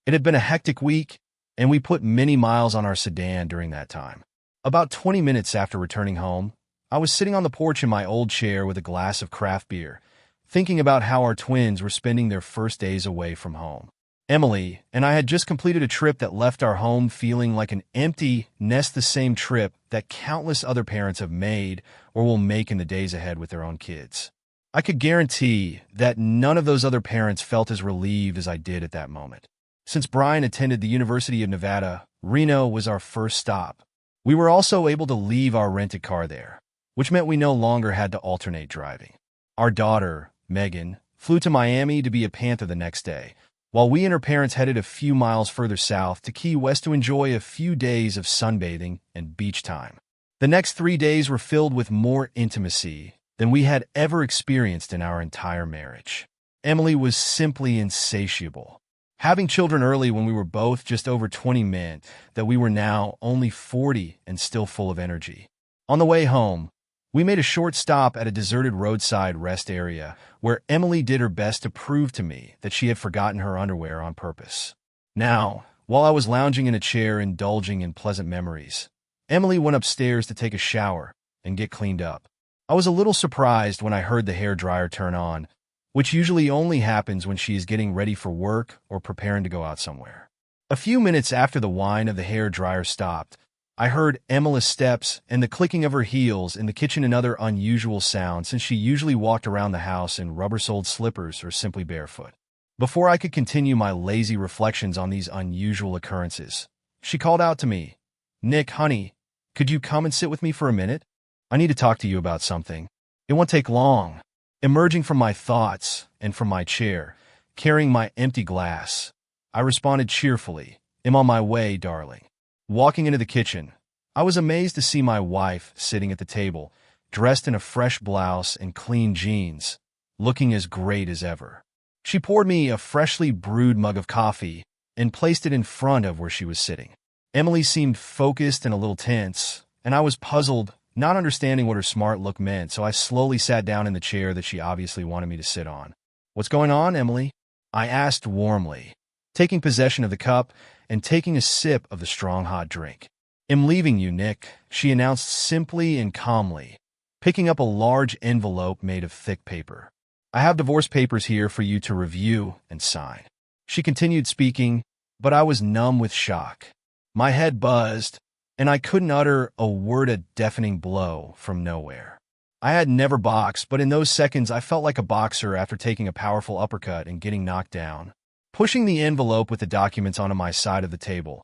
It had been a hectic week, and we put many miles on our sedan during that time. About 20 minutes after returning home, I was sitting on the porch in my old chair with a glass of craft beer, thinking about how our twins were spending their first days away from home. Emily and I had just completed a trip that left our home feeling like an empty nest, the same trip that countless other parents have made or will make in the days ahead with their own kids. I could guarantee that none of those other parents felt as relieved as I did at that moment. Since Brian attended the University of Nevada, Reno was our first stop. We were also able to leave our rented car there, which meant we no longer had to alternate driving. Our daughter, Megan, flew to Miami to be a Panther the next day, while we and her parents headed a few miles further south to Key West to enjoy a few days of sunbathing and beach time. The next 3 days were filled with more intimacy than we had ever experienced in our entire marriage. Emily was simply insatiable. Having children early when we were both just over 20 meant that we were now only 40 and still full of energy. On the way home, we made a short stop at a deserted roadside rest area where Emily did her best to prove to me that she had forgotten her underwear on purpose. Now, while I was lounging in a chair indulging in pleasant memories, Emily went upstairs to take a shower and get cleaned up. I was a little surprised when I heard the hairdryer turn on, which usually only happens when she is getting ready for work or preparing to go out somewhere. A few minutes after the whine of the hairdryer stopped, I heard Emily's steps and the clicking of her heels in the kitchen, another unusual sound since she usually walked around the house in rubber-soled slippers or simply barefoot. Before I could continue my lazy reflections on these unusual occurrences, she called out to me, "Nick, honey, could you come and sit with me for a minute? I need to talk to you about something. It won't take long." Emerging from my thoughts and from my chair, carrying my empty glass, I responded cheerfully, "I'm on my way, darling." Walking into the kitchen, I was amazed to see my wife sitting at the table, dressed in a fresh blouse and clean jeans, looking as great as ever. She poured me a freshly brewed mug of coffee and placed it in front of where she was sitting. Emily seemed focused and a little tense, and I was puzzled, not understanding what her smart look meant, so I slowly sat down in the chair that she obviously wanted me to sit on. "What's going on, Emily?" I asked warmly, taking possession of the cup and taking a sip of the strong hot drink. "I'm leaving you, Nick," she announced simply and calmly, picking up a large envelope made of thick paper. "I have divorce papers here for you to review and sign." She continued speaking, but I was numb with shock. My head buzzed, and I couldn't utter a word. A deafening blow from nowhere. I had never boxed, but in those seconds I felt like a boxer after taking a powerful uppercut and getting knocked down. Pushing the envelope with the documents onto my side of the table,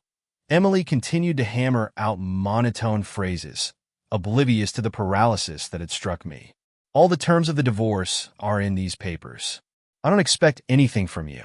Emily continued to hammer out monotone phrases, oblivious to the paralysis that had struck me. "All the terms of the divorce are in these papers. I don't expect anything from you.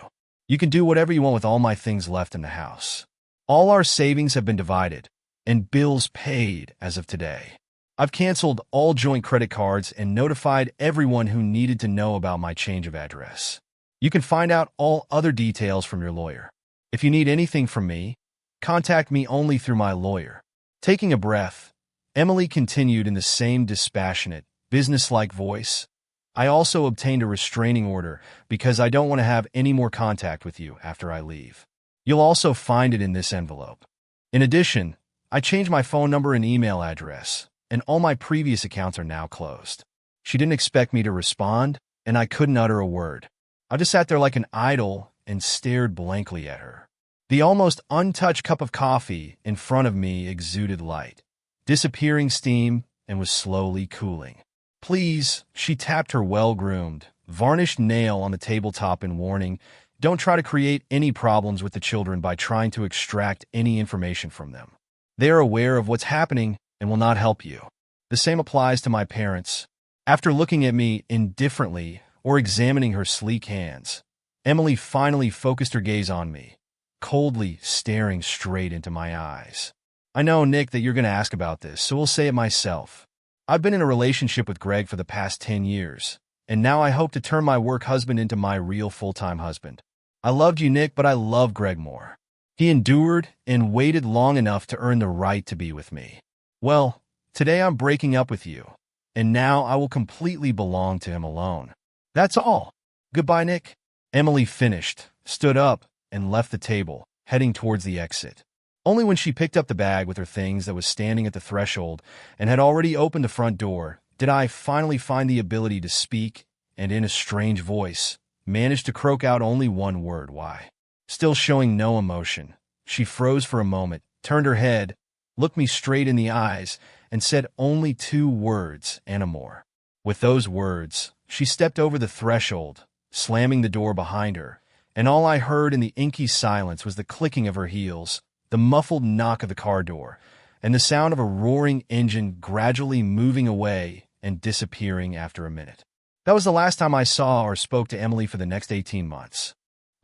You can do whatever you want with all my things left in the house. All our savings have been divided, and bills paid as of today. I've canceled all joint credit cards and notified everyone who needed to know about my change of address. You can find out all other details from your lawyer. If you need anything from me, contact me only through my lawyer." Taking a breath, Emily continued in the same dispassionate, businesslike voice, "I also obtained a restraining order because I don't want to have any more contact with you after I leave. You'll also find it in this envelope. In addition, I changed my phone number and email address, and all my previous accounts are now closed." She didn't expect me to respond, and I couldn't utter a word. I just sat there like an idol and stared blankly at her. The almost untouched cup of coffee in front of me exuded light, disappearing steam, and was slowly cooling. "Please," she tapped her well-groomed, varnished nail on the tabletop in warning, "don't try to create any problems with the children by trying to extract any information from them. They are aware of what's happening and will not help you. The same applies to my parents." After looking at me indifferently or examining her sleek hands, Emily finally focused her gaze on me, coldly staring straight into my eyes. "I know, Nick, that you're going to ask about this, so we'll say it myself. I've been in a relationship with Greg for the past 10 years, and now I hope to turn my work husband into my real full-time husband. I loved you, Nick, but I love Greg more. He endured and waited long enough to earn the right to be with me. Well, today I'm breaking up with you, and now I will completely belong to him alone. That's all. Goodbye, Nick." Emily finished, stood up, and left the table, heading towards the exit. Only when she picked up the bag with her things that was standing at the threshold and had already opened the front door did I finally find the ability to speak, and in a strange voice, managed to croak out only one word, "Why?" Still showing no emotion, she froze for a moment, turned her head, looked me straight in the eyes, and said only two words, "Anymore." With those words, she stepped over the threshold, slamming the door behind her, and all I heard in the inky silence was the clicking of her heels, the muffled knock of the car door, and the sound of a roaring engine gradually moving away and disappearing after a minute. That was the last time I saw or spoke to Emily for the next 18 months.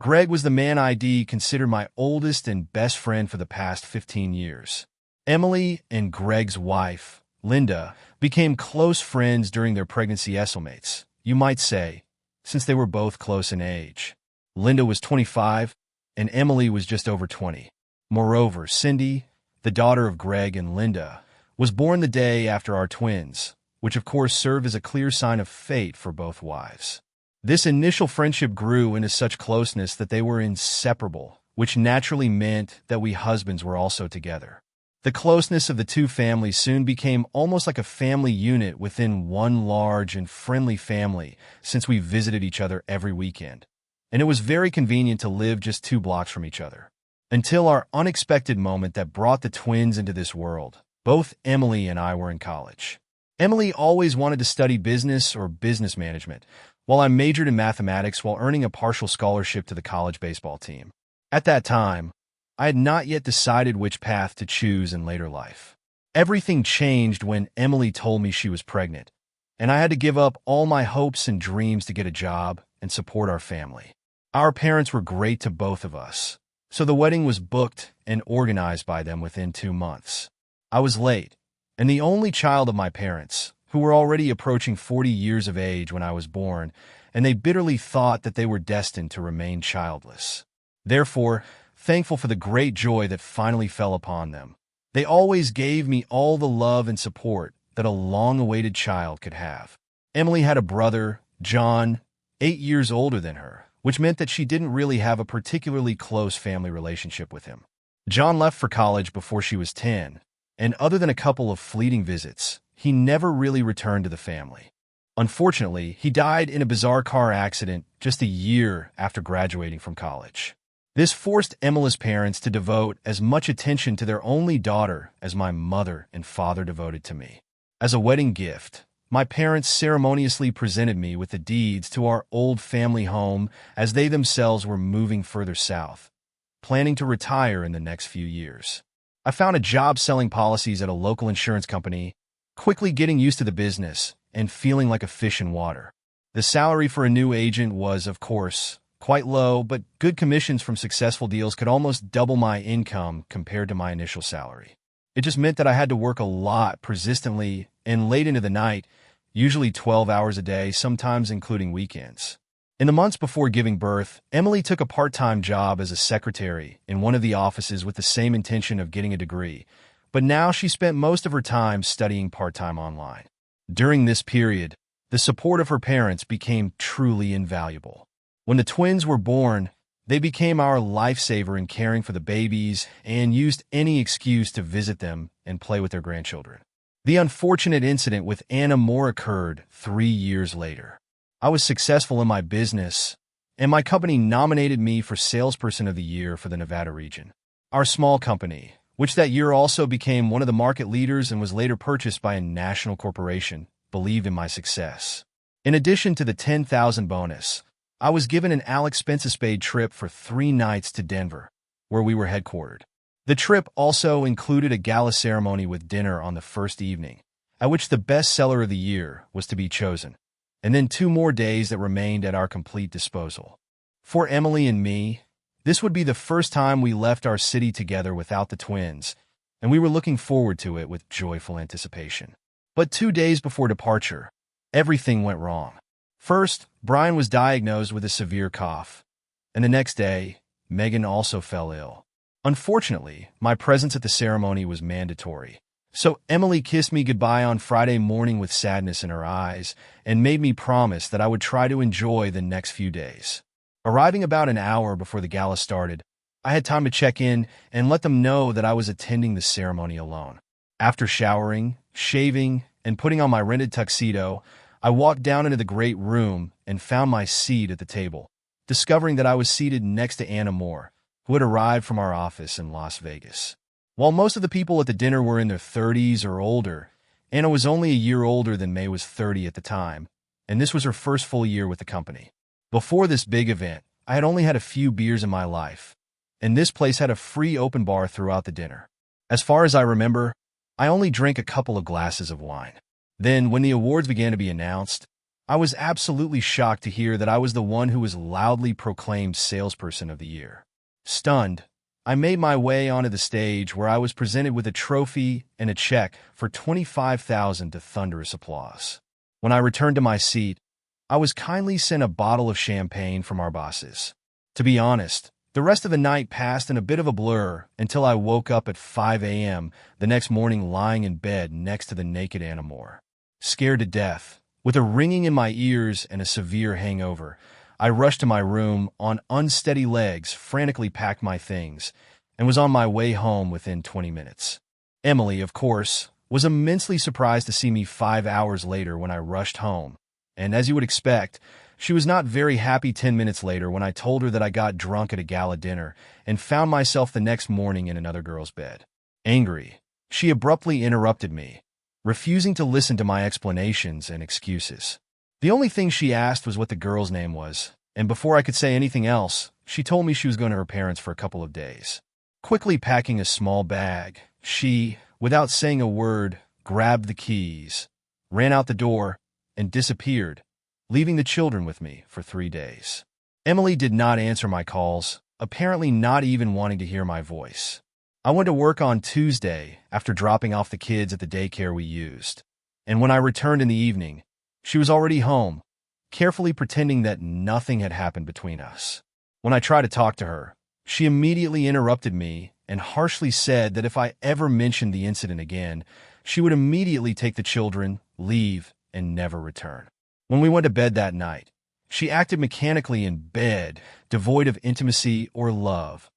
Greg was the man I'd considered my oldest and best friend for the past 15 years. Emily and Greg's wife, Linda, became close friends during their pregnancy estimates, you might say, since they were both close in age. Linda was 25, and Emily was just over 20. Moreover, Cindy, the daughter of Greg and Linda, was born the day after our twins, which of course served as a clear sign of fate for both wives. This initial friendship grew into such closeness that they were inseparable, which naturally meant that we husbands were also together. The closeness of the two families soon became almost like a family unit within one large and friendly family, since we visited each other every weekend. And it was very convenient to live just 2 blocks from each other. Until our unexpected moment that brought the twins into this world. Both Emily and I were in college. Emily always wanted to study business or business management, while I majored in mathematics while earning a partial scholarship to the college baseball team. At that time, I had not yet decided which path to choose in later life. Everything changed when Emily told me she was pregnant, and I had to give up all my hopes and dreams to get a job and support our family. Our parents were great to both of us, so the wedding was booked and organized by them within 2 months. I was late, and the only child of my parents, who were already approaching 40 years of age when I was born, and they bitterly thought that they were destined to remain childless. Therefore, thankful for the great joy that finally fell upon them, they always gave me all the love and support that a long-awaited child could have. Emily had a brother, John, 8 years older than her, which meant that she didn't really have a particularly close family relationship with him. John left for college before she was 10, and other than a couple of fleeting visits, he never really returned to the family. Unfortunately, he died in a bizarre car accident just a year after graduating from college. This forced Emily's parents to devote as much attention to their only daughter as my mother and father devoted to me. As a wedding gift, my parents ceremoniously presented me with the deeds to our old family home as they themselves were moving further south, planning to retire in the next few years. I found a job selling policies at a local insurance company, quickly getting used to the business and feeling like a fish in water. The salary for a new agent was, of course, quite low, but good commissions from successful deals could almost double my income compared to my initial salary. It just meant that I had to work a lot persistently and late into the night, usually 12 hours a day, sometimes including weekends. In the months before giving birth, Emily took a part-time job as a secretary in one of the offices with the same intention of getting a degree, but now she spent most of her time studying part-time online. During this period, the support of her parents became truly invaluable. When the twins were born, they became our lifesaver in caring for the babies and used any excuse to visit them and play with their grandchildren. The unfortunate incident with Anna Moore occurred 3 years later. I was successful in my business, and my company nominated me for Salesperson of the Year for the Nevada region. Our small company, which that year also became one of the market leaders and was later purchased by a national corporation, believed in my success. In addition to the $10,000 bonus, I was given an all-expenses-paid trip for 3 nights to Denver, where we were headquartered. The trip also included a gala ceremony with dinner on the first evening, at which the best seller of the year was to be chosen, and then 2 more days that remained at our complete disposal. For Emily and me, this would be the first time we left our city together without the twins, and we were looking forward to it with joyful anticipation. But 2 days before departure, everything went wrong. First, Brian was diagnosed with a severe cough, and the next day, Megan also fell ill. Unfortunately, my presence at the ceremony was mandatory, so Emily kissed me goodbye on Friday morning with sadness in her eyes and made me promise that I would try to enjoy the next few days. Arriving about an hour before the gala started, I had time to check in and let them know that I was attending the ceremony alone. After showering, shaving, and putting on my rented tuxedo, I walked down into the great room and found my seat at the table, discovering that I was seated next to Anna Moore, who had arrived from our office in Las Vegas. While most of the people at the dinner were in their 30s or older, Anna was only a year older than May was 30 at the time, and this was her first full year with the company. Before this big event, I had only had a few beers in my life, and this place had a free open bar throughout the dinner. As far as I remember, I only drank a couple of glasses of wine. Then, when the awards began to be announced, I was absolutely shocked to hear that I was the one who was loudly proclaimed Salesperson of the Year. Stunned, I made my way onto the stage where I was presented with a trophy and a check for $25,000 to thunderous applause. When I returned to my seat, I was kindly sent a bottle of champagne from our bosses. To be honest, the rest of the night passed in a bit of a blur until I woke up at 5 a.m. the next morning lying in bed next to the naked Anna Moore. Scared to death, with a ringing in my ears and a severe hangover, I rushed to my room on unsteady legs, frantically packed my things, and was on my way home within 20 minutes. Emily, of course, was immensely surprised to see me 5 hours later when I rushed home, and as you would expect, she was not very happy 10 minutes later when I told her that I got drunk at a gala dinner and found myself the next morning in another girl's bed. Angry, she abruptly interrupted me, refusing to listen to my explanations and excuses. The only thing she asked was what the girl's name was, and before I could say anything else, she told me she was going to her parents for a couple of days. Quickly packing a small bag, she, without saying a word, grabbed the keys, ran out the door, and disappeared, leaving the children with me for 3 days. Emily did not answer my calls, apparently not even wanting to hear my voice. I went to work on Tuesday after dropping off the kids at the daycare we used, and when I returned in the evening, she was already home, carefully pretending that nothing had happened between us. When I tried to talk to her, she immediately interrupted me and harshly said that if I ever mentioned the incident again, she would immediately take the children, leave, and never return. When we went to bed that night, she acted mechanically in bed, devoid of intimacy or love,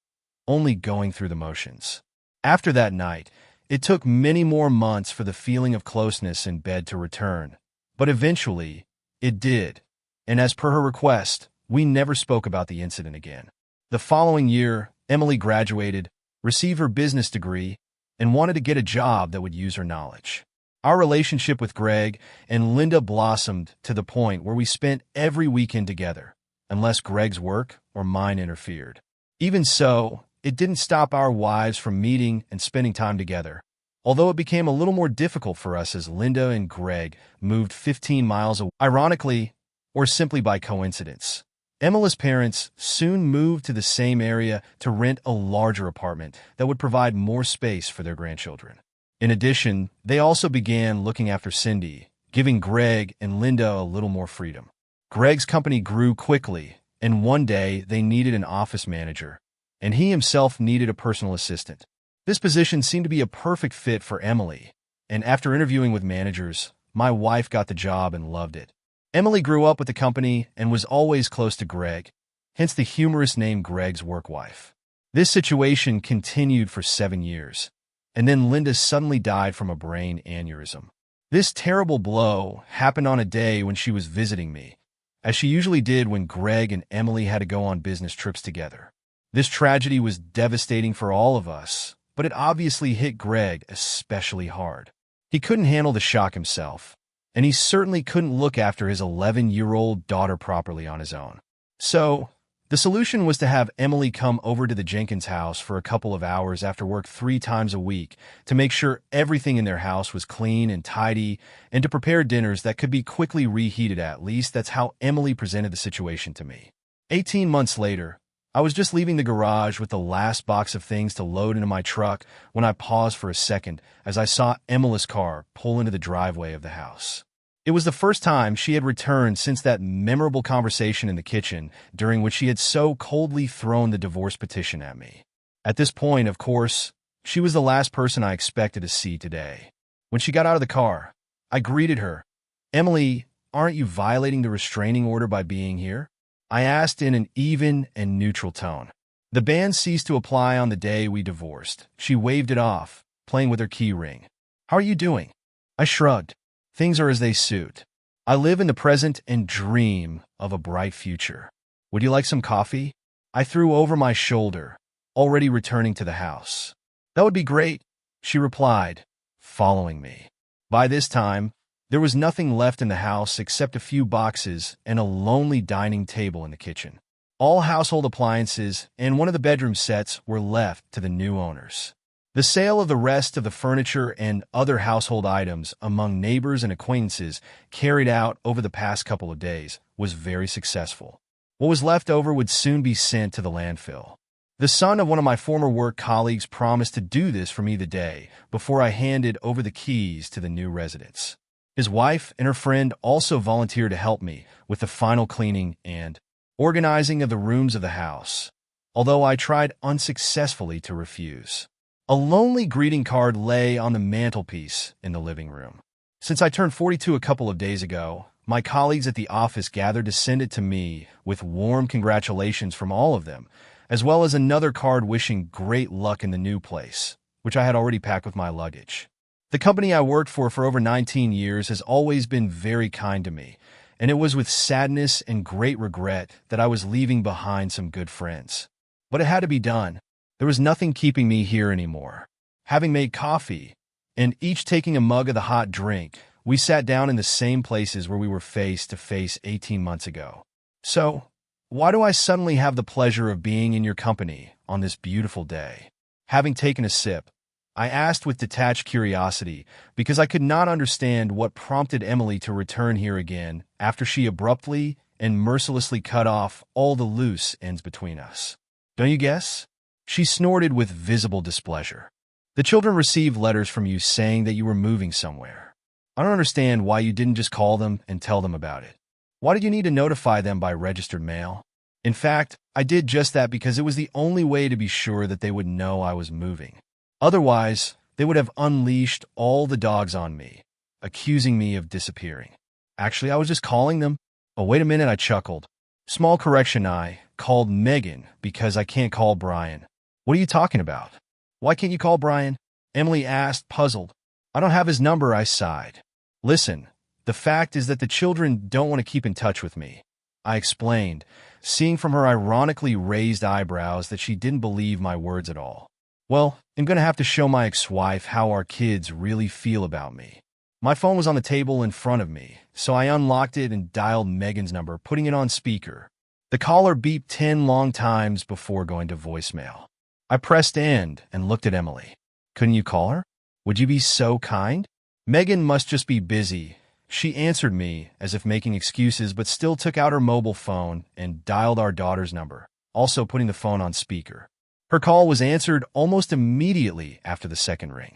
only going through the motions. After that night, it took many more months for the feeling of closeness in bed to return, but eventually, it did, and as per her request, we never spoke about the incident again. The following year, Emily graduated, received her business degree, and wanted to get a job that would use her knowledge. Our relationship with Greg and Linda blossomed to the point where we spent every weekend together, unless Greg's work or mine interfered. Even so, it didn't stop our wives from meeting and spending time together, although it became a little more difficult for us as Linda and Greg moved 15 miles away. Ironically, or simply by coincidence, Emily's parents soon moved to the same area to rent a larger apartment that would provide more space for their grandchildren. In addition, they also began looking after Cindy, giving Greg and Linda a little more freedom. Greg's company grew quickly, and one day they needed an office manager, and he himself needed a personal assistant. This position seemed to be a perfect fit for Emily, and after interviewing with managers, my wife got the job and loved it. Emily grew up with the company and was always close to Greg, hence the humorous name Greg's work wife. This situation continued for 7 years, and then Linda suddenly died from a brain aneurysm. This terrible blow happened on a day when she was visiting me, as she usually did when Greg and Emily had to go on business trips together. This tragedy was devastating for all of us, but it obviously hit Greg especially hard. He couldn't handle the shock himself, and he certainly couldn't look after his 11-year-old daughter properly on his own. So, the solution was to have Emily come over to the Jenkins house for a couple of hours after work 3 times a week to make sure everything in their house was clean and tidy and to prepare dinners that could be quickly reheated. At least that's how Emily presented the situation to me. 18 months later, I was just leaving the garage with the last box of things to load into my truck when I paused for a second as I saw Emily's car pull into the driveway of the house. It was the first time she had returned since that memorable conversation in the kitchen during which she had so coldly thrown the divorce petition at me. At this point, of course, she was the last person I expected to see today. When she got out of the car, I greeted her. "Emily, aren't you violating the restraining order by being here?" I asked in an even and neutral tone. The ban ceased to apply on the day we divorced. She waved it off, playing with her key ring. How are you doing? I shrugged. Things are as they suit. I live in the present and dream of a bright future. Would you like some coffee? I threw over my shoulder, already returning to the house. That would be great, she replied, following me. By this time, there was nothing left in the house except a few boxes and a lonely dining table in the kitchen. All household appliances and one of the bedroom sets were left to the new owners. The sale of the rest of the furniture and other household items among neighbors and acquaintances carried out over the past couple of days was very successful. What was left over would soon be sent to the landfill. The son of one of my former work colleagues promised to do this for me the day before I handed over the keys to the new residents. His wife and her friend also volunteered to help me with the final cleaning and organizing of the rooms of the house, although I tried unsuccessfully to refuse. A lonely greeting card lay on the mantelpiece in the living room. Since I turned 42 a couple of days ago, my colleagues at the office gathered to send it to me with warm congratulations from all of them, as well as another card wishing great luck in the new place, which I had already packed with my luggage. The company I worked for over 19 years has always been very kind to me, and it was with sadness and great regret that I was leaving behind some good friends. But it had to be done. There was nothing keeping me here anymore. Having made coffee, and each taking a mug of the hot drink, we sat down in the same places where we were face to face 18 months ago. So, why do I suddenly have the pleasure of being in your company on this beautiful day? Having taken a sip, I asked with detached curiosity because I could not understand what prompted Emily to return here again after she abruptly and mercilessly cut off all the loose ends between us. Don't you guess? She snorted with visible displeasure. The children received letters from you saying that you were moving somewhere. I don't understand why you didn't just call them and tell them about it. Why did you need to notify them by registered mail? In fact, I did just that because it was the only way to be sure that they would know I was moving. Otherwise, they would have unleashed all the dogs on me, accusing me of disappearing. Actually, I was just calling them. Oh, wait a minute, I chuckled. Small correction, I called Megan because I can't call Brian. What are you talking about? Why can't you call Brian? Emily asked, puzzled. I don't have his number, I sighed. Listen, the fact is that the children don't want to keep in touch with me, I explained, seeing from her ironically raised eyebrows that she didn't believe my words at all. Well, I'm going to have to show my ex-wife how our kids really feel about me. My phone was on the table in front of me, so I unlocked it and dialed Megan's number, putting it on speaker. The caller beeped 10 long times before going to voicemail. I pressed end and looked at Emily. Couldn't you call her? Would you be so kind? Megan must just be busy. She answered me as if making excuses, but still took out her mobile phone and dialed our daughter's number, also putting the phone on speaker. Her call was answered almost immediately after the second ring.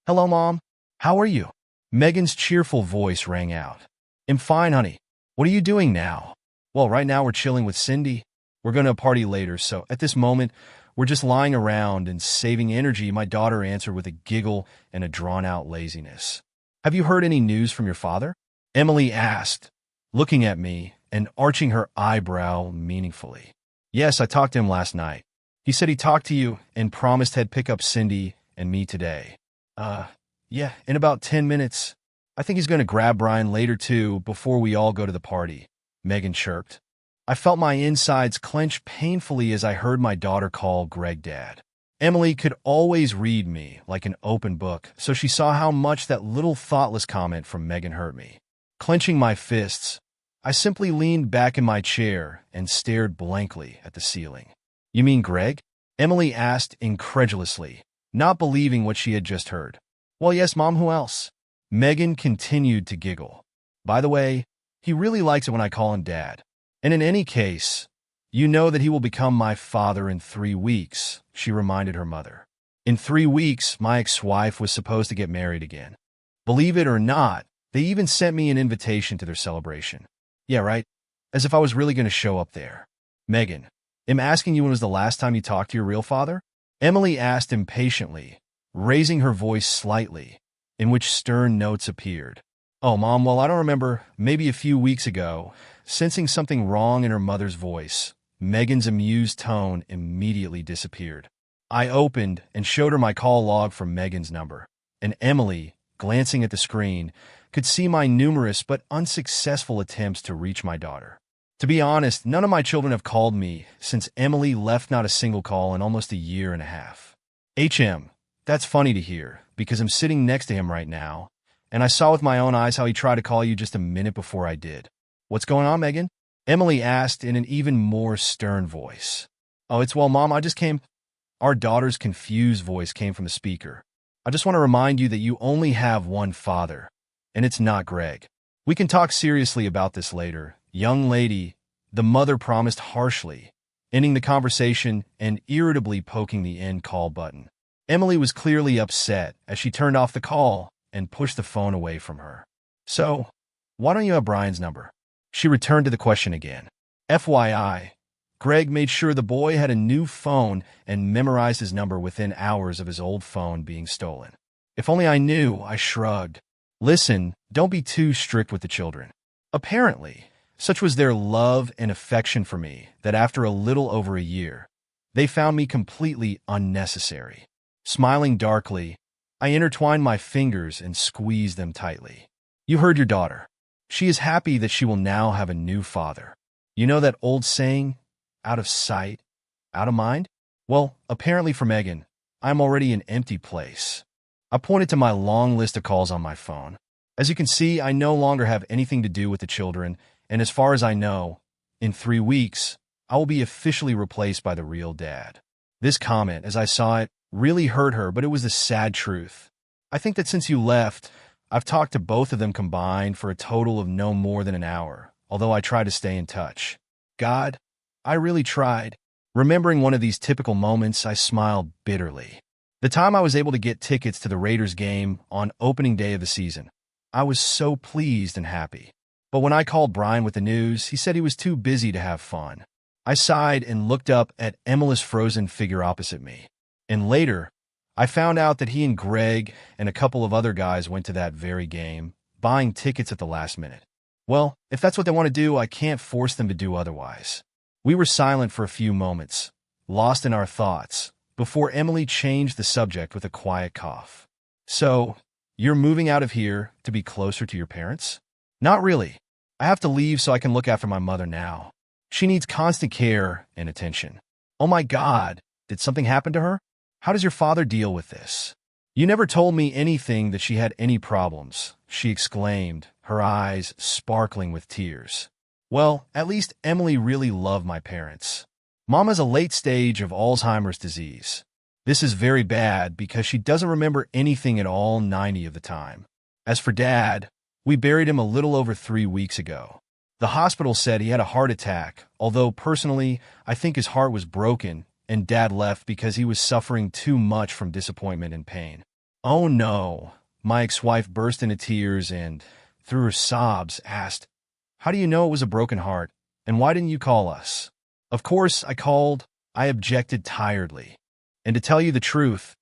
Hello, Mom. How are you? Megan's cheerful voice rang out. I'm fine, honey. What are you doing now? Well, right now we're chilling with Cindy. We're going to party later, so at this moment, we're just lying around and saving energy, my daughter answered with a giggle and a drawn-out laziness. Have you heard any news from your father? Emily asked, looking at me and arching her eyebrow meaningfully. Yes, I talked to him last night. He said he talked to you and promised he'd pick up Cindy and me today. Yeah, in about 10 minutes. I think he's going to grab Brian later too, before we all go to the party, Megan chirped. I felt my insides clench painfully as I heard my daughter call Greg Dad. Emily could always read me like an open book, so she saw how much that little thoughtless comment from Megan hurt me. Clenching my fists, I simply leaned back in my chair and stared blankly at the ceiling. You mean Greg? Emily asked incredulously, not believing what she had just heard. Well, yes, Mom, who else? Megan continued to giggle. By the way, he really likes it when I call him Dad. And in any case, you know that he will become my father in 3 weeks, she reminded her mother. In 3 weeks, my ex-wife was supposed to get married again. Believe it or not, they even sent me an invitation to their celebration. Yeah, right? As if I was really going to show up there. Megan, I'm asking you when was the last time you talked to your real father? Emily asked impatiently, raising her voice slightly, in which stern notes appeared. Oh, Mom, well, I don't remember, maybe a few weeks ago, Sensing something wrong in her mother's voice, Megan's amused tone immediately disappeared. I opened and showed her my call log from Megan's number, and Emily, glancing at the screen, could see my numerous but unsuccessful attempts to reach my daughter. To be honest, none of my children have called me since Emily left not a single call in almost a year and a half. That's funny to hear, because I'm sitting next to him right now, and I saw with my own eyes how he tried to call you just a minute before I did. What's going on, Megan? Emily asked in an even more stern voice. Oh, well, Mom, I just came. Our daughter's confused voice came from the speaker. I just want to remind you that you only have one father, and it's not Greg. We can talk seriously about this later. Young lady, the mother promised harshly, ending the conversation and irritably poking the end call button. Emily was clearly upset as she turned off the call and pushed the phone away from her. So, why don't you have Brian's number? She returned to the question again. FYI, Greg made sure the boy had a new phone and memorized his number within hours of his old phone being stolen. If only I knew, I shrugged. Listen, don't be too strict with the children. Apparently, such was their love and affection for me that after a little over a year, they found me completely unnecessary. Smiling darkly, I intertwined my fingers and squeezed them tightly. You heard your daughter. She is happy that she will now have a new father. You know that old saying, out of sight, out of mind? Well, apparently for Megan, I'm already an empty place. I pointed to my long list of calls on my phone. As you can see, I no longer have anything to do with the children, and as far as I know, in 3 weeks, I will be officially replaced by the real dad. This comment, as I saw it, really hurt her, but it was the sad truth. I think that since you left, I've talked to both of them combined for a total of no more than an hour, although I try to stay in touch. God, I really tried. Remembering one of these typical moments, I smiled bitterly. The time I was able to get tickets to the Raiders game on opening day of the season, I was so pleased and happy. But when I called Brian with the news, he said he was too busy to have fun. I sighed and looked up at Emily's frozen figure opposite me. And later, I found out that he and Greg and a couple of other guys went to that very game, buying tickets at the last minute. Well, if that's what they want to do, I can't force them to do otherwise. We were silent for a few moments, lost in our thoughts, before Emily changed the subject with a quiet cough. So, you're moving out of here to be closer to your parents? Not really. I have to leave so I can look after my mother now. She needs constant care and attention. Oh my God, did something happen to her? How does your father deal with this? You never told me anything that she had any problems, she exclaimed, her eyes sparkling with tears. Well, at least Emily really loved my parents. Mom has a late stage of Alzheimer's disease. This is very bad because she doesn't remember anything at all 90 of the time. As for Dad, we buried him a little over 3 weeks ago. The hospital said he had a heart attack, although personally, I think his heart was broken and Dad left because he was suffering too much from disappointment and pain. Oh no, my ex-wife burst into tears and, through her sobs, asked, "How do you know it was a broken heart, and why didn't you call us?" Of course, I called. I objected tiredly. And to tell you the truth,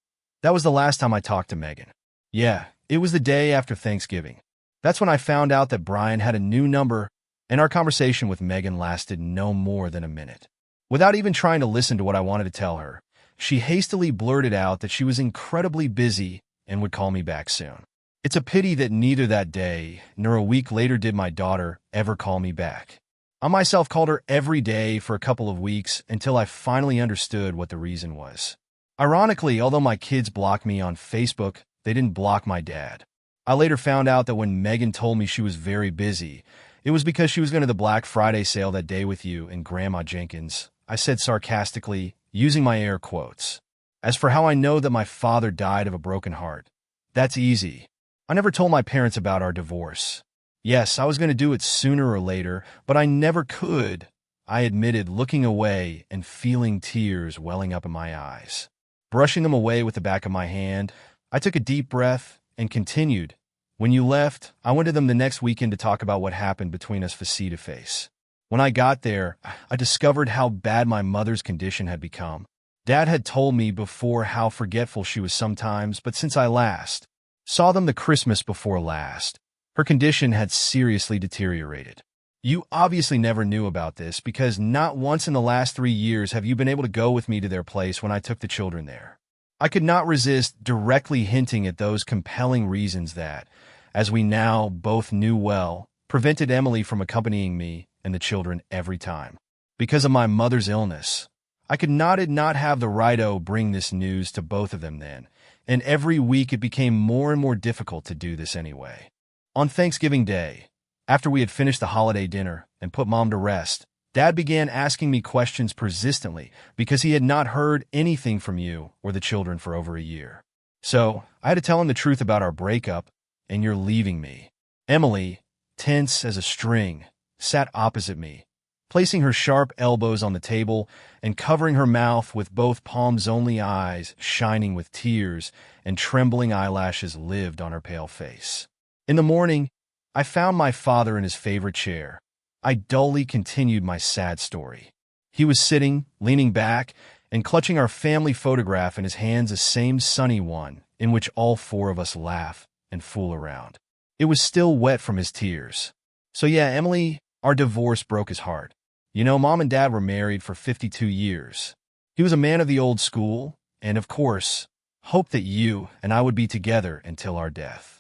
that was the last time I talked to Megan. Yeah, it was the day after Thanksgiving. That's when I found out that Brian had a new number, and our conversation with Megan lasted no more than a minute. Without even trying to listen to what I wanted to tell her, she hastily blurted out that she was incredibly busy and would call me back soon. It's a pity that neither that day nor a week later did my daughter ever call me back. I myself called her every day for a couple of weeks until I finally understood what the reason was. Ironically, although my kids blocked me on Facebook, they didn't block my dad. I later found out that when Megan told me she was very busy, it was because she was going to the Black Friday sale that day with you and Grandma Jenkins. I said sarcastically, using my air quotes. As for how I know that my father died of a broken heart, that's easy. I never told my parents about our divorce. Yes, I was going to do it sooner or later, but I never could, I admitted, looking away and feeling tears welling up in my eyes. Brushing them away with the back of my hand, I took a deep breath and continued. When you left, I went to them the next weekend to talk about what happened between us face-to-face. When I got there, I discovered how bad my mother's condition had become. Dad had told me before how forgetful she was sometimes, but since I last saw them the Christmas before last, her condition had seriously deteriorated. You obviously never knew about this because not once in the last 3 years have you been able to go with me to their place when I took the children there. I could not resist directly hinting at those compelling reasons that, as we now both knew well, prevented Emily from accompanying me and the children every time. Because of my mother's illness, I could not have the righto bring this news to both of them then, and every week it became more and more difficult to do this anyway. On Thanksgiving Day, after we had finished the holiday dinner and put Mom to rest, Dad began asking me questions persistently because he had not heard anything from you or the children for over a year. So I had to tell him the truth about our breakup and your leaving me. Emily, tense as a string, sat opposite me, placing her sharp elbows on the table and covering her mouth with both palms only eyes shining with tears and trembling eyelashes lived on her pale face. In the morning, I found my father in his favorite chair. I dully continued my sad story. He was sitting, leaning back, and clutching our family photograph in his hands, the same sunny one in which all four of us laugh and fool around. It was still wet from his tears. So yeah, Emily, our divorce broke his heart. You know, Mom and Dad were married for 52 years. He was a man of the old school, and of course, hoped that you and I would be together until our death.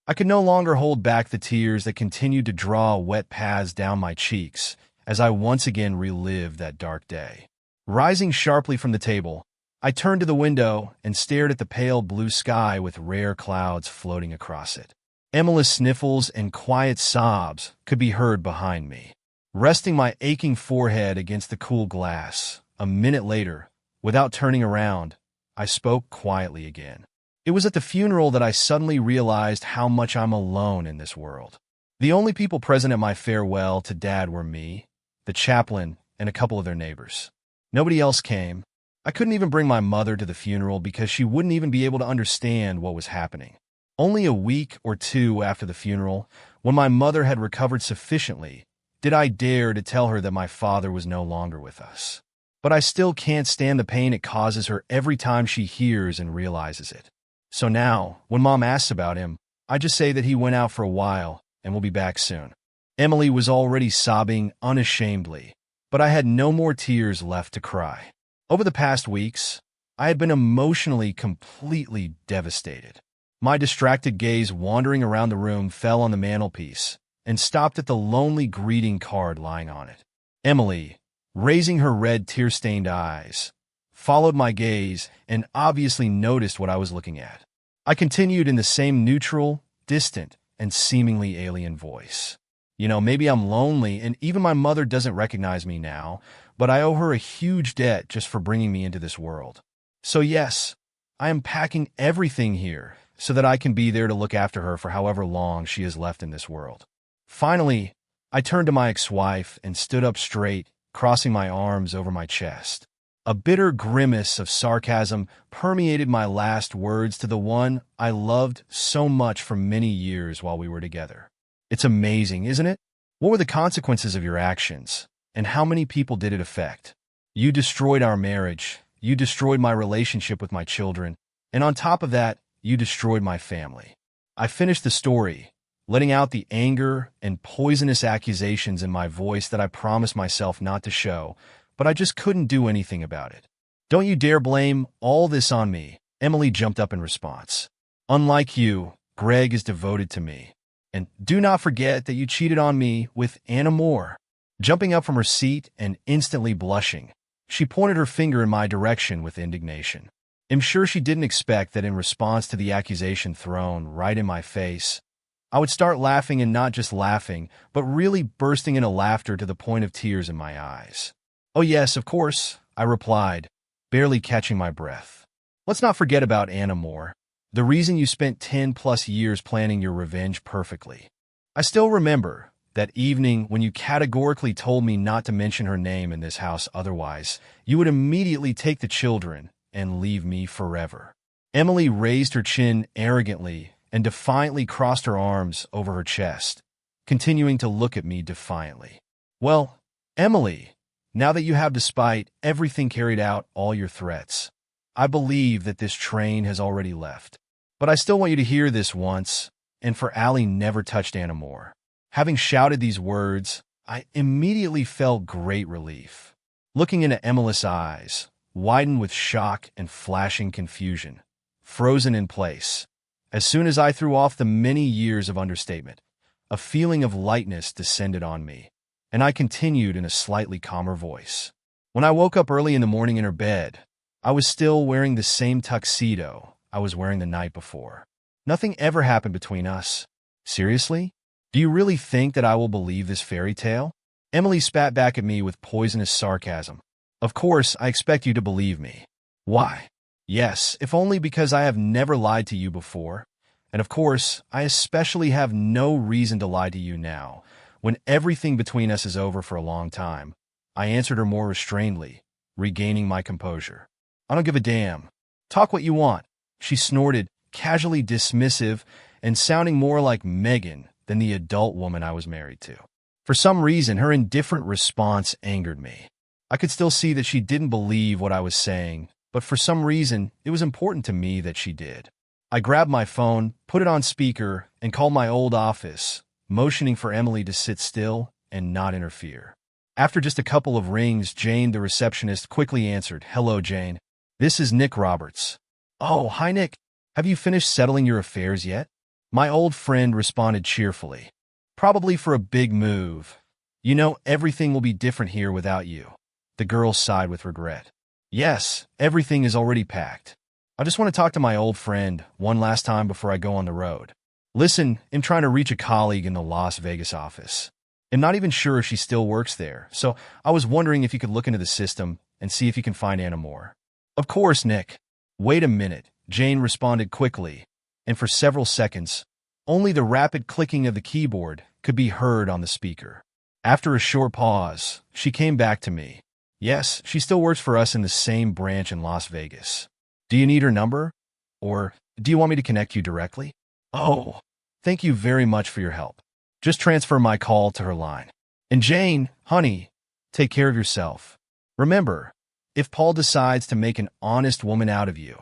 I could no longer hold back the tears that continued to draw wet paths down my cheeks as I once again relived that dark day. Rising sharply from the table, I turned to the window and stared at the pale blue sky with rare clouds floating across it. Emily's sniffles and quiet sobs could be heard behind me. Resting my aching forehead against the cool glass, a minute later, without turning around, I spoke quietly again. It was at the funeral that I suddenly realized how much I'm alone in this world. The only people present at my farewell to Dad were me, the chaplain, and a couple of their neighbors. Nobody else came. I couldn't even bring my mother to the funeral because she wouldn't even be able to understand what was happening. Only a week or two after the funeral, when my mother had recovered sufficiently, did I dare to tell her that my father was no longer with us. But I still can't stand the pain it causes her every time she hears and realizes it. So now, when Mom asks about him, I just say that he went out for a while and will be back soon. Emily was already sobbing unashamedly, but I had no more tears left to cry. Over the past weeks, I had been emotionally completely devastated. My distracted gaze wandering around the room fell on the mantelpiece and stopped at the lonely greeting card lying on it. Emily, raising her red tear-stained eyes, followed my gaze and obviously noticed what I was looking at. I continued in the same neutral, distant, and seemingly alien voice. You know, maybe I'm lonely and even my mother doesn't recognize me now, but I owe her a huge debt just for bringing me into this world. So yes, I am packing everything here so that I can be there to look after her for however long she is left in this world. Finally, I turned to my ex-wife and stood up straight, crossing my arms over my chest. A bitter grimace of sarcasm permeated my last words to the one I loved so much for many years while we were together. It's amazing, isn't it? What were the consequences of your actions, and how many people did it affect? You destroyed our marriage, you destroyed my relationship with my children, and on top of that, you destroyed my family. I finished the story, letting out the anger and poisonous accusations in my voice that I promised myself not to show, but I just couldn't do anything about it. Don't you dare blame all this on me, Emily jumped up in response. Unlike you, Greg is devoted to me. And do not forget that you cheated on me with Anna Moore. Jumping up from her seat and instantly blushing, she pointed her finger in my direction with indignation. I'm sure she didn't expect that in response to the accusation thrown right in my face, I would start laughing, and not just laughing, but really bursting into laughter to the point of tears in my eyes. Oh yes, of course, I replied, barely catching my breath. Let's not forget about Anna Moore, the reason you spent 10+ years planning your revenge perfectly. I still remember that evening when you categorically told me not to mention her name in this house, otherwise you would immediately take the children and leave me forever. Emily raised her chin arrogantly and defiantly crossed her arms over her chest, continuing to look at me defiantly. Well, Emily, now that you have, despite everything, carried out all your threats, I believe that this train has already left. But I still want you to hear this once, and for Allie never touched Anna Moore. Having shouted these words, I immediately felt great relief. Looking into Emily's eyes, widened with shock and flashing confusion, frozen in place. As soon as I threw off the many years of understatement, a feeling of lightness descended on me, and I continued in a slightly calmer voice. When I woke up early in the morning in her bed, I was still wearing the same tuxedo I was wearing the night before. Nothing ever happened between us. Seriously? Do you really think that I will believe this fairy tale? Emily spat back at me with poisonous sarcasm. Of course, I expect you to believe me. Why? Yes, if only because I have never lied to you before. And of course, I especially have no reason to lie to you now, when everything between us is over for a long time. I answered her more restrainedly, regaining my composure. I don't give a damn. Talk what you want. She snorted, casually dismissive and sounding more like Megan than the adult woman I was married to. For some reason, her indifferent response angered me. I could still see that she didn't believe what I was saying, but for some reason, it was important to me that she did. I grabbed my phone, put it on speaker, and called my old office, motioning for Emily to sit still and not interfere. After just a couple of rings, Jane, the receptionist, quickly answered. Hello, Jane. This is Nick Roberts. Oh, hi, Nick. Have you finished settling your affairs yet? My old friend responded cheerfully. Probably for a big move. You know, everything will be different here without you. The girl sighed with regret. Yes, everything is already packed. I just want to talk to my old friend one last time before I go on the road. Listen, I'm trying to reach a colleague in the Las Vegas office. I'm not even sure if she still works there, so I was wondering if you could look into the system and see if you can find Anna Moore. Of course, Nick. Wait a minute, Jane responded quickly, and for several seconds, only the rapid clicking of the keyboard could be heard on the speaker. After a short pause, she came back to me. Yes, she still works for us in the same branch in Las Vegas. Do you need her number? Or do you want me to connect you directly? Oh, thank you very much for your help. Just transfer my call to her line. And Jane, honey, take care of yourself. Remember, if Paul decides to make an honest woman out of you,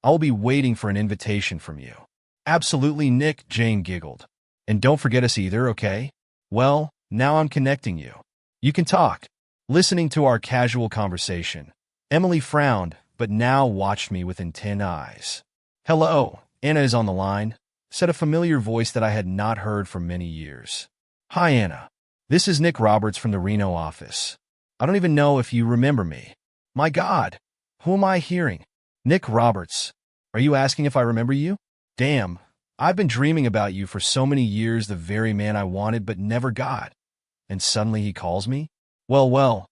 I'll be waiting for an invitation from you. Absolutely, Nick, Jane giggled. And don't forget us either, okay? Well, now I'm connecting you. You can talk. Listening to our casual conversation, Emily frowned, but now watched me with intent eyes. Hello, Anna is on the line, said a familiar voice that I had not heard for many years. Hi, Anna. This is Nick Roberts from the Reno office. I don't even know if you remember me. My God, who am I hearing? Nick Roberts. Are you asking if I remember you? Damn, I've been dreaming about you for so many years, the very man I wanted but never got. And suddenly he calls me? Well,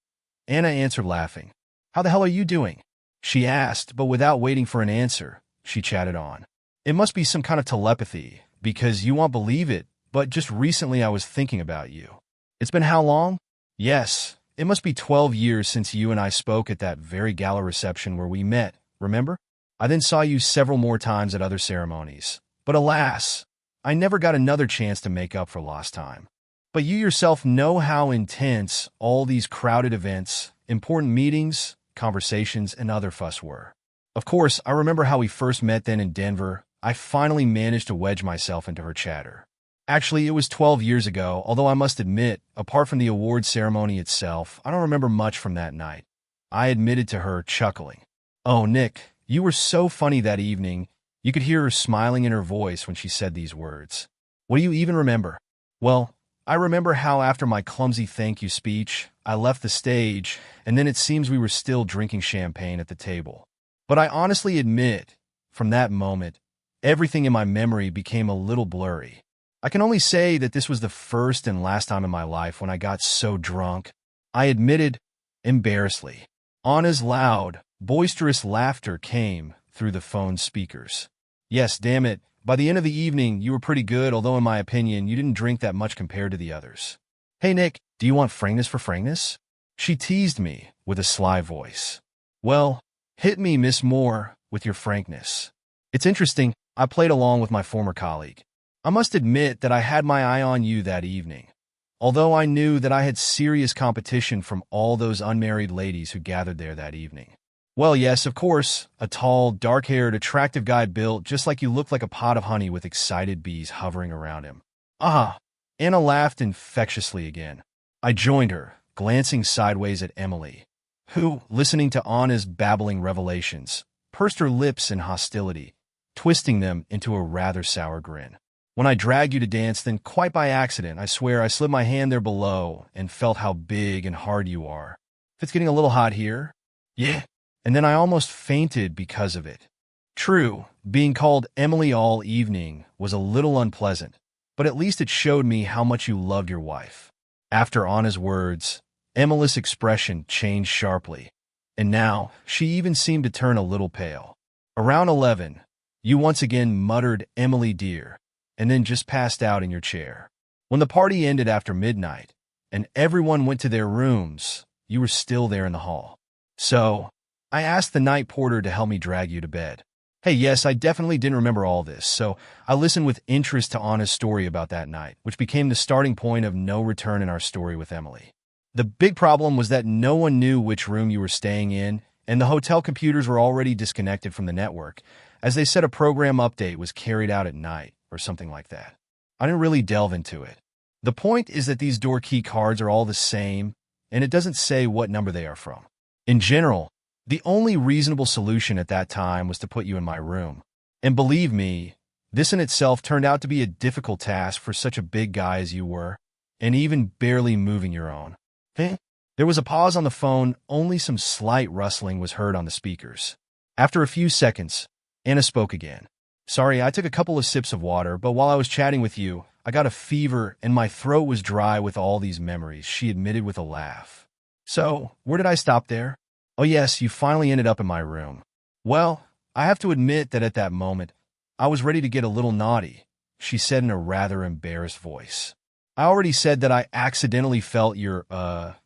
Anna answered laughing. How the hell are you doing? She asked, but without waiting for an answer, she chatted on. It must be some kind of telepathy, because you won't believe it, but just recently I was thinking about you. It's been how long? Yes, it must be 12 years since you and I spoke at that very gala reception where we met, remember? I then saw you several more times at other ceremonies. But alas, I never got another chance to make up for lost time. But you yourself know how intense all these crowded events, important meetings, conversations, and other fuss were. Of course, I remember how we first met then in Denver. I finally managed to wedge myself into her chatter. Actually, it was 12 years ago, although I must admit, apart from the award ceremony itself, I don't remember much from that night. I admitted to her, chuckling. Oh, Nick, you were so funny that evening. You could hear her smiling in her voice when she said these words. What do you even remember? Well, I remember how after my clumsy thank you speech, I left the stage, and then it seems we were still drinking champagne at the table. But I honestly admit, from that moment, everything in my memory became a little blurry. I can only say that this was the first and last time in my life when I got so drunk. I admitted, embarrassedly. Anna's loud, boisterous laughter came through the phone speakers. Yes, damn it. By the end of the evening, you were pretty good, although in my opinion, you didn't drink that much compared to the others. Hey, Nick, do you want frankness for frankness? She teased me with a sly voice. Well, hit me, Miss Moore, with your frankness. It's interesting, I played along with my former colleague. I must admit that I had my eye on you that evening, although I knew that I had serious competition from all those unmarried ladies who gathered there that evening. Well, yes, of course, a tall, dark-haired, attractive guy built just like you looked like a pot of honey with excited bees hovering around him. Ah, Anna laughed infectiously again. I joined her, glancing sideways at Emily, who, listening to Anna's babbling revelations, pursed her lips in hostility, twisting them into a rather sour grin. When I dragged you to dance, then quite by accident, I swear I slid my hand there below and felt how big and hard you are. If it's getting a little hot here. Yeah. And then I almost fainted because of it. True, being called Emily all evening was a little unpleasant, but at least it showed me how much you loved your wife. After Anna's words, Emily's expression changed sharply, and now she even seemed to turn a little pale. Around 11, you once again muttered, "Emily dear," and then just passed out in your chair. When the party ended after midnight, and everyone went to their rooms, you were still there in the hall. So, I asked the night porter to help me drag you to bed. Hey, yes, I definitely didn't remember all this, so I listened with interest to Anna's story about that night, which became the starting point of no return in our story with Emily. The big problem was that no one knew which room you were staying in, and the hotel computers were already disconnected from the network, as they said a program update was carried out at night, or something like that. I didn't really delve into it. The point is that these door key cards are all the same, and it doesn't say what number they are from. In general, the only reasonable solution at that time was to put you in my room. And believe me, this in itself turned out to be a difficult task for such a big guy as you were, and even barely moving your own. There was a pause on the phone, only some slight rustling was heard on the speakers. After a few seconds, Anna spoke again. Sorry, I took a couple of sips of water, but while I was chatting with you, I got a fever and my throat was dry with all these memories, she admitted with a laugh. So, where did I stop there? Oh yes, you finally ended up in my room. Well, I have to admit that at that moment, I was ready to get a little naughty, she said in a rather embarrassed voice. I already said that I accidentally felt your,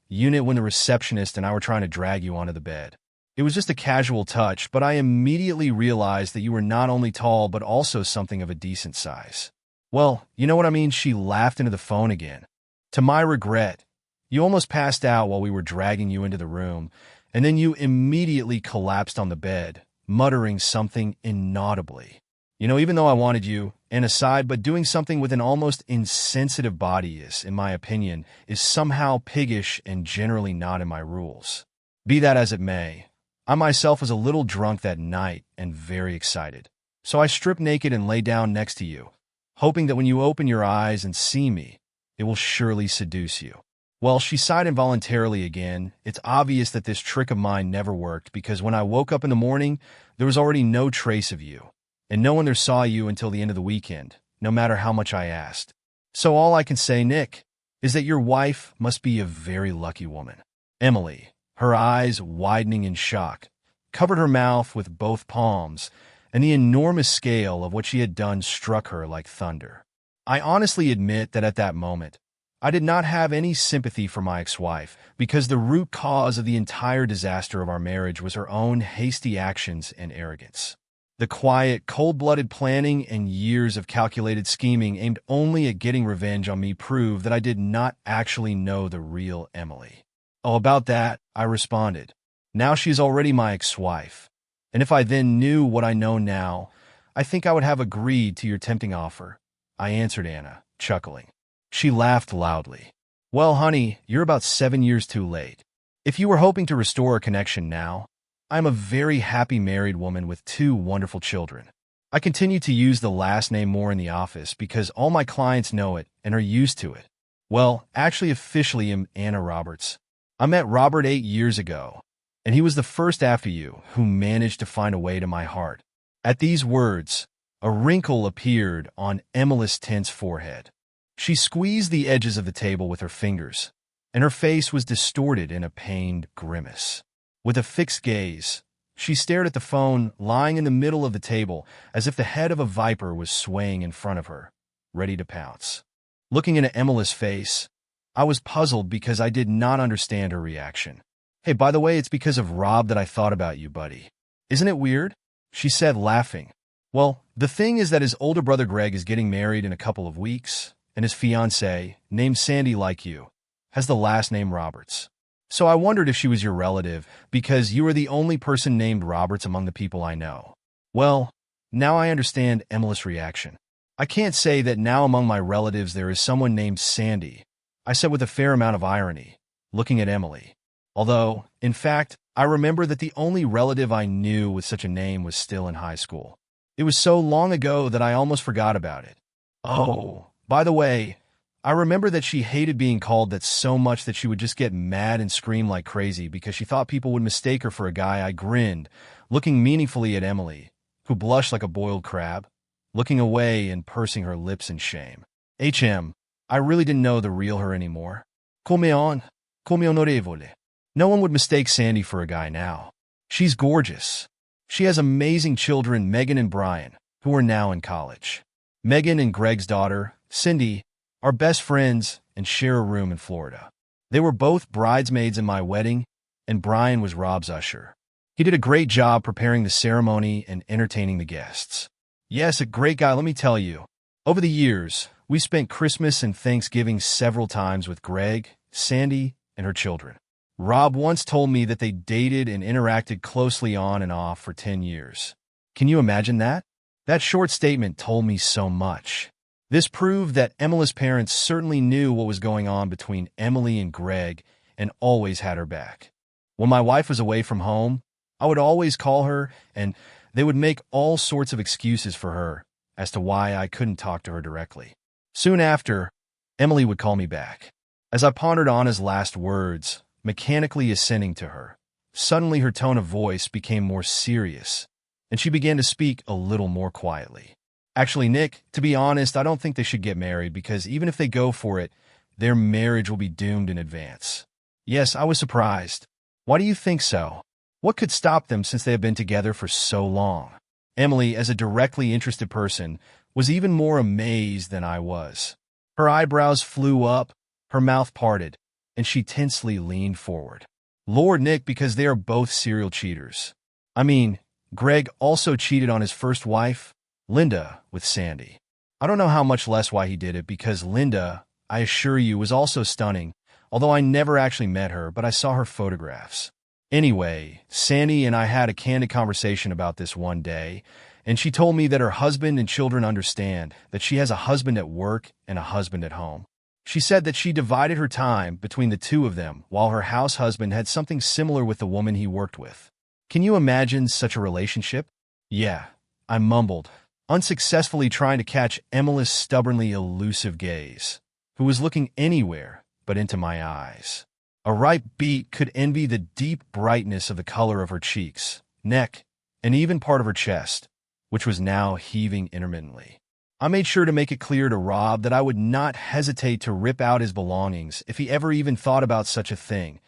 unit when the receptionist and I were trying to drag you onto the bed. It was just a casual touch, but I immediately realized that you were not only tall but also something of a decent size. Well, you know what I mean, she laughed into the phone again. To my regret, you almost passed out while we were dragging you into the room, and then you immediately collapsed on the bed, muttering something inaudibly. You know, even though I wanted you, and aside, but doing something with an almost insensitive body is, in my opinion, is somehow piggish and generally not in my rules. Be that as it may, I myself was a little drunk that night and very excited. So I stripped naked and lay down next to you, hoping that when you open your eyes and see me, it will surely seduce you. Well, she sighed involuntarily again. It's obvious that this trick of mine never worked because when I woke up in the morning, there was already no trace of you, and no one there saw you until the end of the weekend, no matter how much I asked. So all I can say, Nick, is that your wife must be a very lucky woman. Emily, her eyes widening in shock, covered her mouth with both palms, and the enormous scale of what she had done struck her like thunder. I honestly admit that at that moment, I did not have any sympathy for my ex-wife because the root cause of the entire disaster of our marriage was her own hasty actions and arrogance. The quiet, cold-blooded planning and years of calculated scheming aimed only at getting revenge on me proved that I did not actually know the real Emily. Oh, about that, I responded. Now she's already my ex-wife, and if I then knew what I know now, I think I would have agreed to your tempting offer, I answered Anna, chuckling. She laughed loudly. Well, honey, you're about 7 years too late. If you were hoping to restore a connection now, I'm a very happy married woman with 2 wonderful children. I continue to use the last name more in the office because all my clients know it and are used to it. Well, actually officially am Anna Roberts. I met Robert 8 years ago, and he was the first after you who managed to find a way to my heart. At these words, a wrinkle appeared on Emily's tense forehead. She squeezed the edges of the table with her fingers, and her face was distorted in a pained grimace. With a fixed gaze, she stared at the phone lying in the middle of the table as if the head of a viper was swaying in front of her, ready to pounce. Looking into Emily's face, I was puzzled because I did not understand her reaction. Hey, by the way, it's because of Rob that I thought about you, buddy. Isn't it weird? She said, laughing. Well, the thing is that his older brother Greg is getting married in a couple of weeks, and his fiancée, named Sandy like you, has the last name Roberts. So I wondered if she was your relative, because you are the only person named Roberts among the people I know. Well, now I understand Emily's reaction. I can't say that now among my relatives there is someone named Sandy, I said with a fair amount of irony, looking at Emily. Although, in fact, I remember that the only relative I knew with such a name was still in high school. It was so long ago that I almost forgot about it. Oh, by the way, I remember that she hated being called that so much that she would just get mad and scream like crazy because she thought people would mistake her for a guy. I grinned, looking meaningfully at Emily, who blushed like a boiled crab, looking away and pursing her lips in shame. I really didn't know the real her anymore. Come onorevole. No one would mistake Sandy for a guy now. She's gorgeous. She has amazing children, Megan and Brian, who are now in college. Megan and Greg's daughter, Cindy, are best friends and share a room in Florida. They were both bridesmaids in my wedding, and Brian was Rob's usher. He did a great job preparing the ceremony and entertaining the guests. Yes, a great guy, let me tell you. Over the years, we spent Christmas and Thanksgiving several times with Greg, Sandy, and her children. Rob once told me that they dated and interacted closely on and off for 10 years. Can you imagine that? That short statement told me so much. This proved that Emily's parents certainly knew what was going on between Emily and Greg and always had her back. When my wife was away from home, I would always call her, and they would make all sorts of excuses for her as to why I couldn't talk to her directly. Soon after, Emily would call me back. As I pondered Anna's last words, mechanically assenting to her, suddenly her tone of voice became more serious, and she began to speak a little more quietly. Actually, Nick, to be honest, I don't think they should get married because even if they go for it, their marriage will be doomed in advance. Yes, I was surprised. Why do you think so? What could stop them since they have been together for so long? Emily, as a directly interested person, was even more amazed than I was. Her eyebrows flew up, her mouth parted, and she tensely leaned forward. Lord, Nick, because they are both serial cheaters. I mean, Greg also cheated on his first wife, Linda, with Sandy. I don't know how much less why he did it because Linda, I assure you, was also stunning, although I never actually met her, but I saw her photographs. Anyway, Sandy and I had a candid conversation about this one day, and she told me that her husband and children understand that she has a husband at work and a husband at home. She said that she divided her time between the two of them while her house husband had something similar with the woman he worked with. Can you imagine such a relationship? Yeah, I mumbled, unsuccessfully trying to catch Emily's stubbornly elusive gaze, who was looking anywhere but into my eyes. A ripe beet could envy the deep brightness of the color of her cheeks, neck, and even part of her chest, which was now heaving intermittently. I made sure to make it clear to Rob that I would not hesitate to rip out his belongings if he ever even thought about such a thing.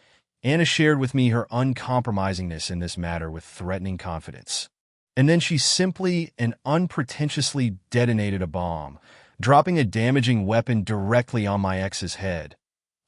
Anna shared with me her uncompromisingness in this matter with threatening confidence. And then she simply and unpretentiously detonated a bomb, dropping a damaging weapon directly on my ex's head,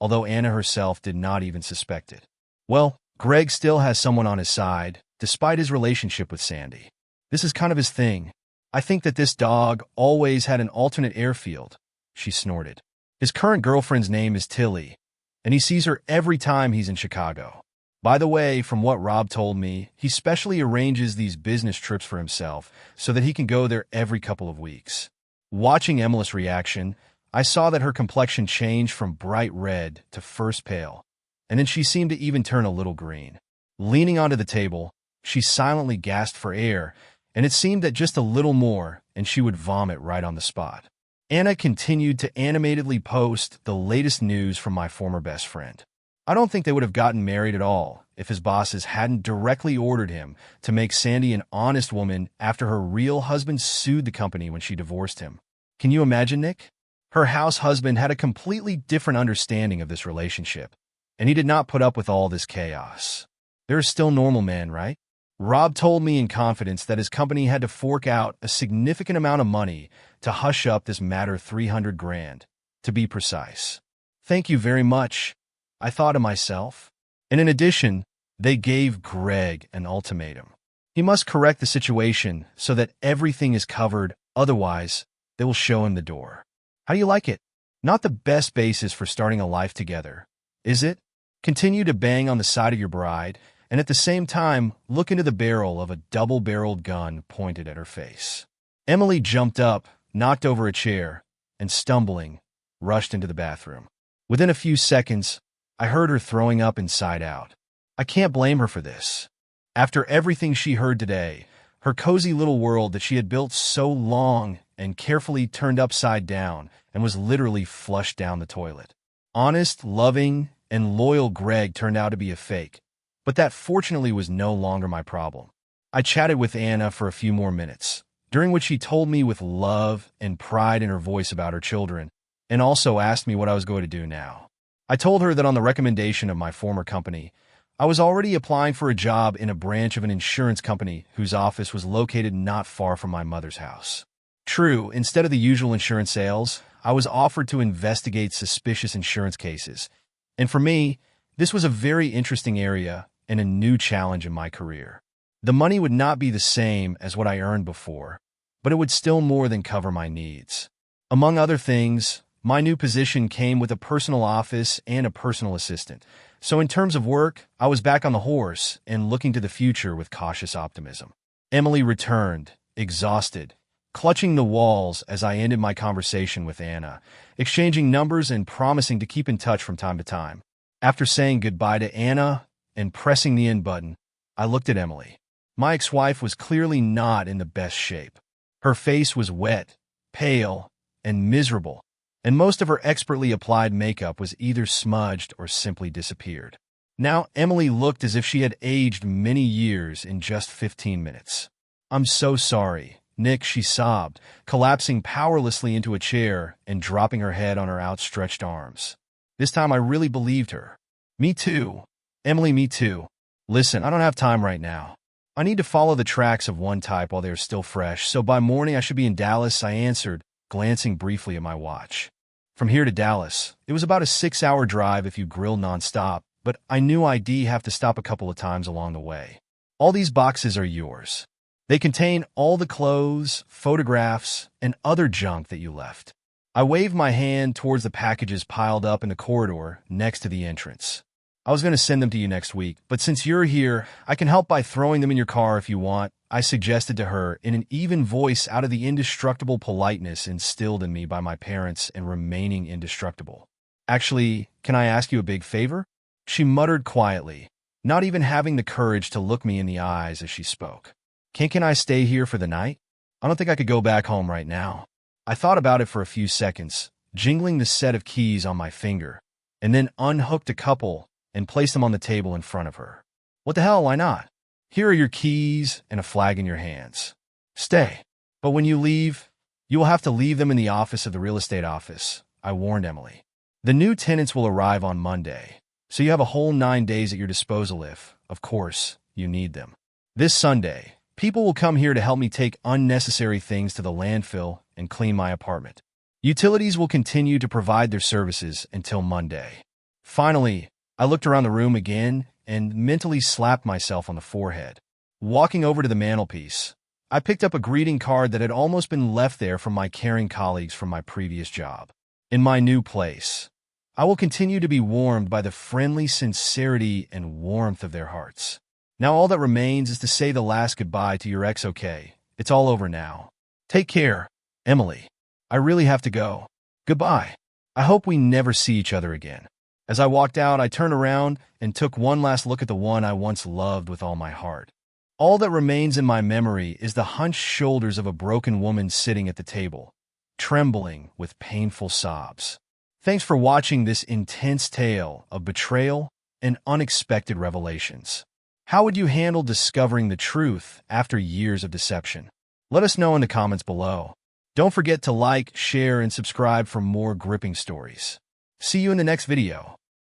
although Anna herself did not even suspect it. Well, Greg still has someone on his side, despite his relationship with Sandy. This is kind of his thing. I think that this dog always had an alternate airfield, she snorted. His current girlfriend's name is Tilly, and he sees her every time he's in Chicago. By the way, from what Rob told me, he specially arranges these business trips for himself so that he can go there every couple of weeks. Watching Emily's reaction, I saw that her complexion changed from bright red to first pale, and then she seemed to even turn a little green. Leaning onto the table, she silently gasped for air, and it seemed that just a little more and she would vomit right on the spot. Anna continued to animatedly post the latest news from my former best friend. I don't think they would have gotten married at all if his bosses hadn't directly ordered him to make Sandy an honest woman after her real husband sued the company when she divorced him. Can you imagine, Nick? Her house husband had a completely different understanding of this relationship, and he did not put up with all this chaos. There are still normal men, right? Rob told me in confidence that his company had to fork out a significant amount of money to hush up this matter, $300,000, to be precise. Thank you very much, I thought to myself. And in addition, they gave Greg an ultimatum. He must correct the situation so that everything is covered, otherwise they will show him the door. How do you like it? Not the best basis for starting a life together, is it? Continue to bang on the side of your bride, and at the same time, look into the barrel of a double-barreled gun pointed at her face. Emily jumped up, knocked over a chair, and stumbling, rushed into the bathroom. Within a few seconds, I heard her throwing up inside out. I can't blame her for this. After everything she heard today, her cozy little world that she had built so long and carefully turned upside down and was literally flushed down the toilet. Honest, loving, and loyal Greg turned out to be a fake, but that fortunately was no longer my problem. I chatted with Anna for a few more minutes, during which she told me with love and pride in her voice about her children, and also asked me what I was going to do now. I told her that on the recommendation of my former company, I was already applying for a job in a branch of an insurance company whose office was located not far from my mother's house. True, instead of the usual insurance sales, I was offered to investigate suspicious insurance cases. And for me, this was a very interesting area and a new challenge in my career. The money would not be the same as what I earned before, but it would still more than cover my needs. Among other things, my new position came with a personal office and a personal assistant. So in terms of work, I was back on the horse and looking to the future with cautious optimism. Emily returned, exhausted, clutching the walls as I ended my conversation with Anna, exchanging numbers and promising to keep in touch from time to time. After saying goodbye to Anna and pressing the end button, I looked at Emily. My ex-wife was clearly not in the best shape. Her face was wet, pale, and miserable, and most of her expertly applied makeup was either smudged or simply disappeared. Now Emily looked as if she had aged many years in just 15 minutes. "I'm so sorry, Nick," she sobbed, collapsing powerlessly into a chair and dropping her head on her outstretched arms. This time I really believed her. "Me too. Emily, me too. Listen, I don't have time right now. I need to follow the tracks of one type while they are still fresh, so by morning I should be in Dallas," I answered, glancing briefly at my watch. From here to Dallas, it was about a 6-hour drive if you grill nonstop, but I knew I'd have to stop a couple of times along the way. "All these boxes are yours. They contain all the clothes, photographs, and other junk that you left." I waved my hand towards the packages piled up in the corridor next to the entrance. "I was going to send them to you next week, but since you're here, I can help by throwing them in your car if you want," I suggested to her in an even voice out of the indestructible politeness instilled in me by my parents and remaining indestructible. "Actually, can I ask you a big favor?" She muttered quietly, not even having the courage to look me in the eyes as she spoke. Can I stay here for the night? I don't think I could go back home right now." I thought about it for a few seconds, jingling the set of keys on my finger, and then unhooked a couple and placed them on the table in front of her. "What the hell, why not? Here are your keys and a flag in your hands. Stay. But when you leave, you will have to leave them in the office of the real estate office," I warned Emily. "The new tenants will arrive on Monday, so you have a whole 9 days at your disposal if, of course, you need them. This Sunday, people will come here to help me take unnecessary things to the landfill and clean my apartment. Utilities will continue to provide their services until Monday." Finally, I looked around the room again and mentally slapped myself on the forehead. Walking over to the mantelpiece, I picked up a greeting card that had almost been left there from my caring colleagues from my previous job. In my new place, I will continue to be warmed by the friendly sincerity and warmth of their hearts. Now all that remains is to say the last goodbye to your ex. Okay, it's all over now. Take care, Emily. I really have to go. Goodbye. I hope we never see each other again. As I walked out, I turned around and took one last look at the one I once loved with all my heart. All that remains in my memory is the hunched shoulders of a broken woman sitting at the table, trembling with painful sobs. Thanks for watching this intense tale of betrayal and unexpected revelations. How would you handle discovering the truth after years of deception? Let us know in the comments below. Don't forget to like, share, and subscribe for more gripping stories. See you in the next video.